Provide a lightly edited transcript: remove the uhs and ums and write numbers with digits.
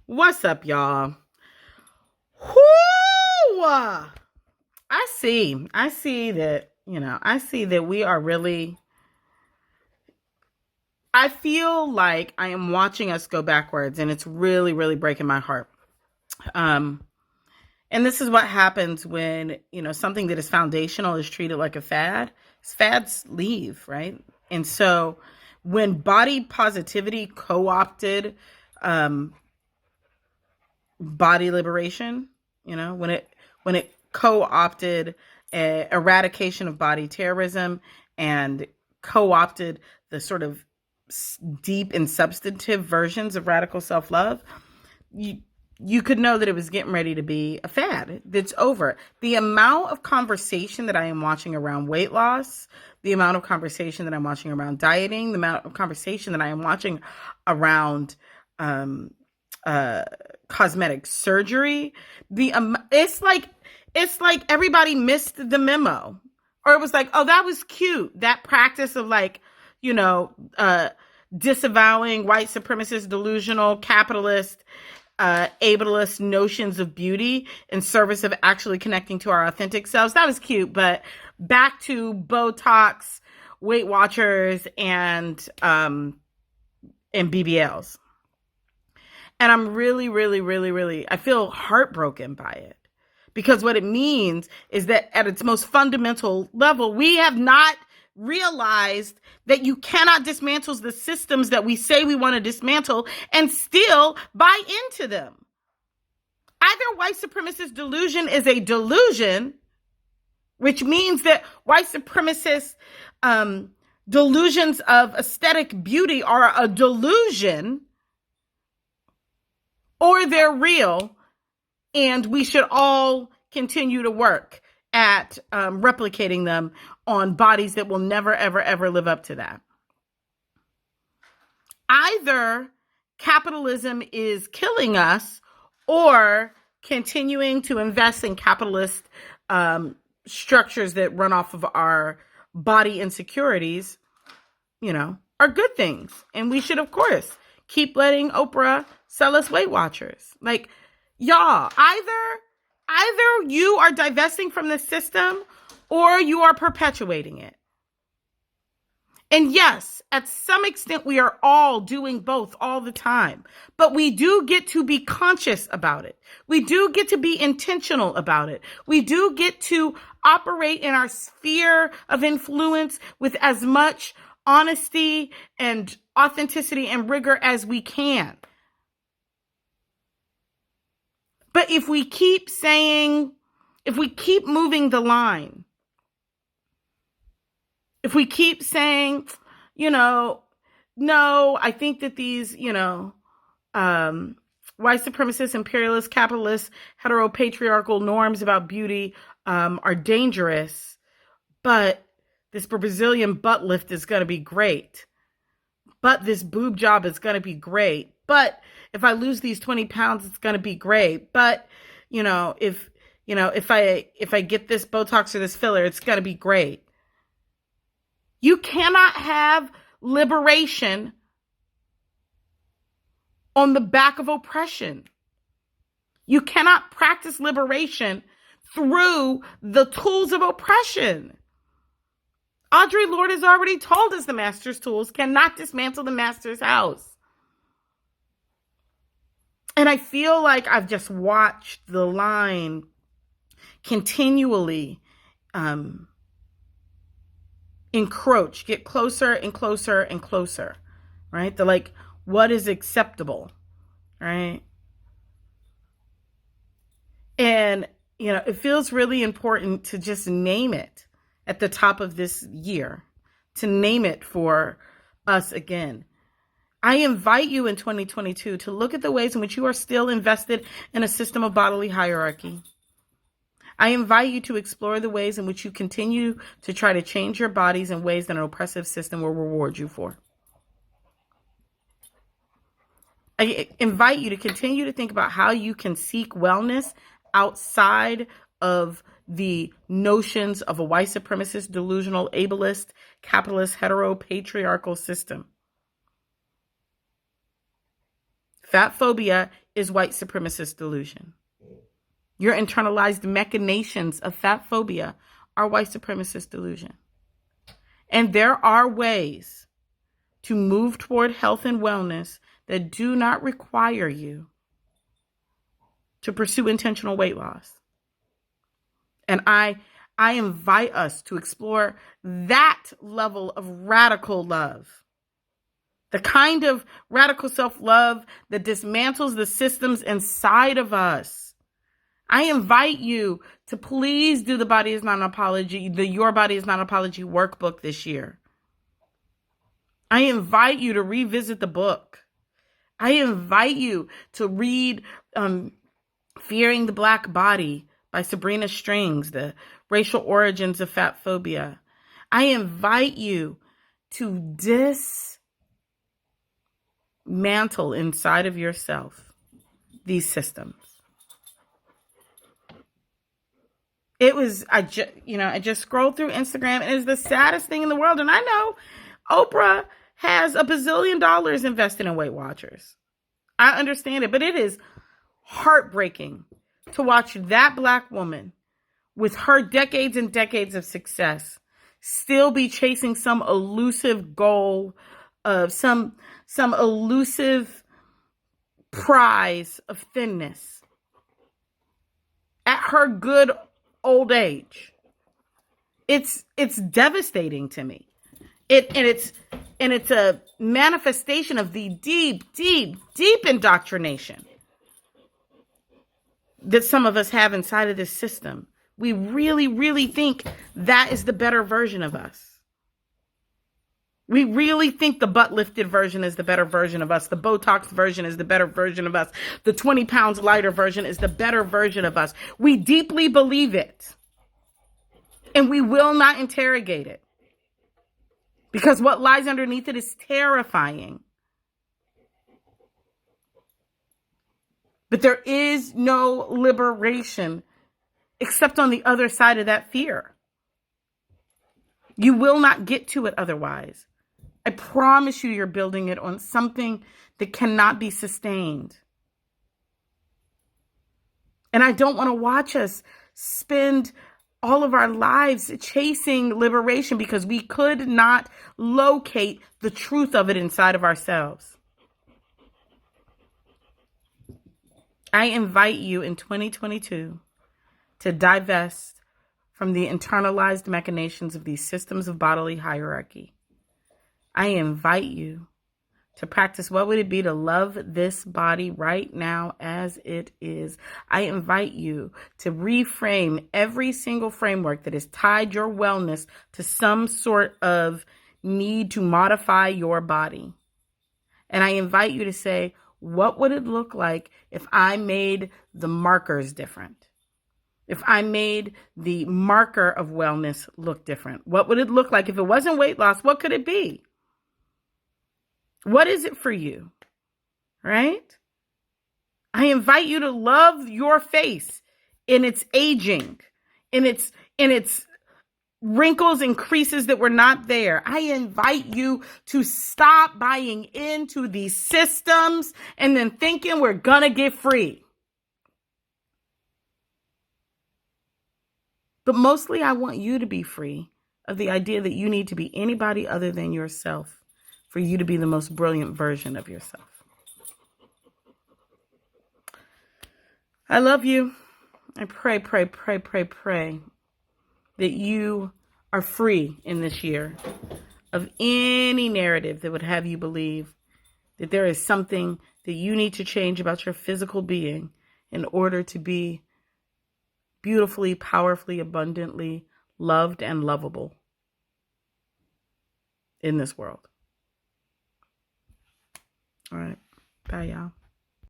What's up, y'all? Whoo! I see that we are really, I feel like I am watching us go backwards, and it's really, really breaking my heart. Um, and this is what happens when, something that is foundational is treated like a fad. Fads leave, right? And so when body positivity co-opted um, body liberation, when it co-opted eradication of body terrorism and co-opted the sort of deep and substantive versions of radical self-love, you could know that it was getting ready to be a fad that's over. The amount of conversation that I am watching around weight loss, the amount of conversation that I'm watching around dieting, the amount of conversation that I am watching around um, uh, cosmetic surgery, it's like everybody missed the memo, or it was like, oh, that was cute. That practice of you know, uh, disavowing white supremacist, delusional, capitalist, ableist notions of beauty in service of actually connecting to our authentic selves. That was cute, but back to Botox, Weight Watchers, and BBLs. And I'm really, really, really, really, I feel heartbroken by it. Because what it means is that at its most fundamental level, we have not realized that you cannot dismantle the systems that we say we want to dismantle and still buy into them. Either white supremacist delusion is a delusion, which means that white supremacist delusions of aesthetic beauty are a delusion, or they're real, and we should all continue to work at replicating them on bodies that will never, ever, ever live up to that. Either capitalism is killing us, or continuing to invest in capitalist structures that run off of our body insecurities, are good things. And we should, of course, keep letting Oprah sell us Weight Watchers. Like, y'all, either you are divesting from the system or you are perpetuating it. And yes, at some extent, we are all doing both all the time. But we do get to be conscious about it. We do get to be intentional about it. We do get to operate in our sphere of influence with as much honesty and authenticity and rigor as we can. But if we keep moving the line, if we keep saying, no, I think that these, white supremacist, imperialist, capitalist, heteropatriarchal norms about beauty are dangerous, but this Brazilian butt lift is going to be great. But this boob job is going to be great. But if I lose these 20 pounds, it's going to be great. But, if I get this Botox or this filler, it's going to be great. You cannot have liberation on the back of oppression. You cannot practice liberation through the tools of oppression. Audre Lorde has already told us the master's tools cannot dismantle the master's house. And I feel like I've just watched the line continually encroach, get closer and closer and closer, right? The what is acceptable, right? And, it feels really important to just name it at the top of this year, to name it for us again. I invite you in 2022 to look at the ways in which you are still invested in a system of bodily hierarchy. I invite you to explore the ways in which you continue to try to change your bodies in ways that an oppressive system will reward you for. I invite you to continue to think about how you can seek wellness outside of the notions of a white supremacist, delusional, ableist, capitalist, heteropatriarchal system. Fat phobia is white supremacist delusion. Your internalized machinations of fat phobia are white supremacist delusion. And there are ways to move toward health and wellness that do not require you to pursue intentional weight loss. And I invite us to explore that level of radical love. The kind of radical self-love that dismantles the systems inside of us. I invite you to please do the Body is Not an Apology, the Your Body is Not an Apology workbook this year. I invite you to revisit the book. I invite you to read Fearing the Black Body by Sabrina Strings, The Racial Origins of Fat Phobia. I invite you to dismantle inside of yourself these systems. I just scrolled through Instagram and it's the saddest thing in the world. And I know Oprah has $1 bazillion invested in Weight Watchers. I understand it, but it is heartbreaking to watch that Black woman with her decades and decades of success still be chasing some elusive goal of some elusive prize of thinness at her good old age. It's devastating to me. It's a manifestation of the deep indoctrination that some of us have inside of this system. We really think that is the better version of us. We really think the butt lifted version is the better version of us. The Botox version is the better version of us. The 20 pounds lighter version is the better version of us. We deeply believe it. And we will not interrogate it. Because what lies underneath it is terrifying. But there is no liberation except on the other side of that fear. You will not get to it otherwise. I promise you, you're building it on something that cannot be sustained. And I don't want to watch us spend all of our lives chasing liberation because we could not locate the truth of it inside of ourselves. I invite you in 2022 to divest from the internalized machinations of these systems of bodily hierarchy. I invite you to practice what would it be to love this body right now as it is. I invite you to reframe every single framework that has tied your wellness to some sort of need to modify your body. And I invite you to say, what would it look like if I made the markers different? If I made the marker of wellness look different? What would it look like if it wasn't weight loss? What could it be? What is it for you? Right? I invite you to love your face in its aging, in its wrinkles and creases that were not there. I invite you to stop buying into these systems and then thinking we're gonna get free. But mostly I want you to be free of the idea that you need to be anybody other than yourself for you to be the most brilliant version of yourself. I love you. I pray that you are free in this year of any narrative that would have you believe that there is something that you need to change about your physical being in order to be beautifully, powerfully, abundantly loved and lovable in this world. All right. Bye, y'all.